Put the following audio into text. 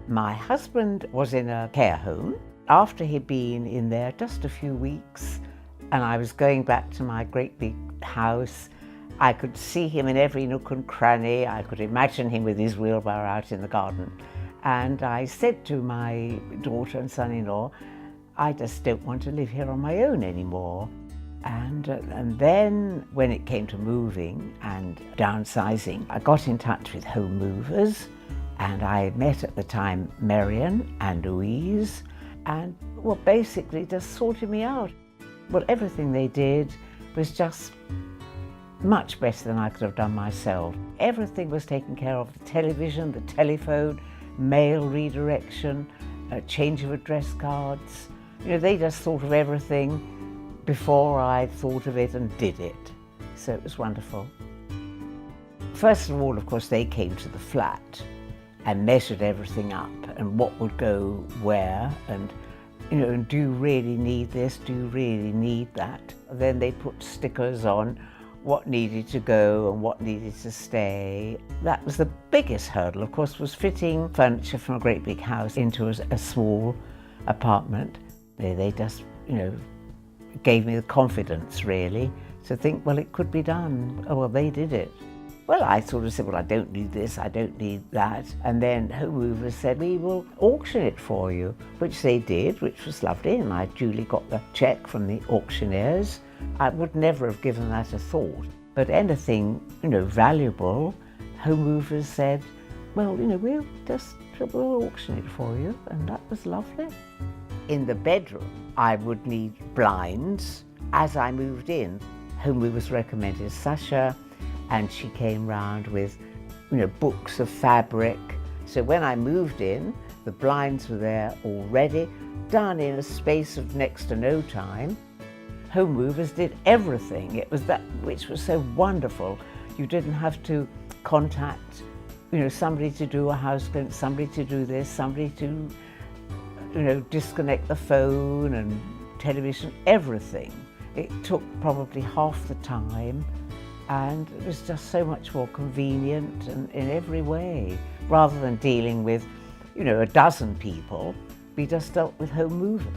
My husband was in a care home. After he'd been in there just a few weeks and I was going back to my great big house, I could see him in every nook and cranny. I could imagine him with his wheelbarrow out in the garden. And I said to my daughter and son-in-law, I just don't want to live here on my own anymore. And then when it came to moving and downsizing, I got in touch with Homemovers, and I met at the time Marion and Louise, and well, basically just sorted me out. Well, everything they did was just much better than I could have done myself. Everything was taken care of: the television, the telephone, mail redirection, change of address cards. You know, they just thought of everything before I thought of it and did it. So it was wonderful. First of all, of course, they came to the flat and measured everything up and what would go where, and you know, do you really need this? Do you really need that? Then they put stickers on what needed to go and what needed to stay. That was the biggest hurdle, of course, was fitting furniture from a great big house into a small apartment. They just, you know, gave me the confidence, really, to think, well, it could be done. Oh, well, they did it. Well, I sort of said, well, I don't need this, I don't need that. And then Homemovers said, we will auction it for you, which they did, which was lovely. And I duly got the cheque from the auctioneers. I would never have given that a thought. But anything, you know, valuable, Homemovers said, well, you know, we'll auction it for you. And that was lovely. In the bedroom, I would need blinds. As I moved in, Homemovers recommended Sasha, and she came round with, you know, books of fabric. So when I moved in, the blinds were there already, done in a space of next to no time. Homemovers did everything. It was that which was so wonderful. You didn't have to contact, you know, somebody to do a house clean, somebody to do this, somebody to, you know, disconnect the phone and television, everything. It took probably half the time, and it was just so much more convenient and in every way. Rather than dealing with, you know, a dozen people, we just dealt with Homemover.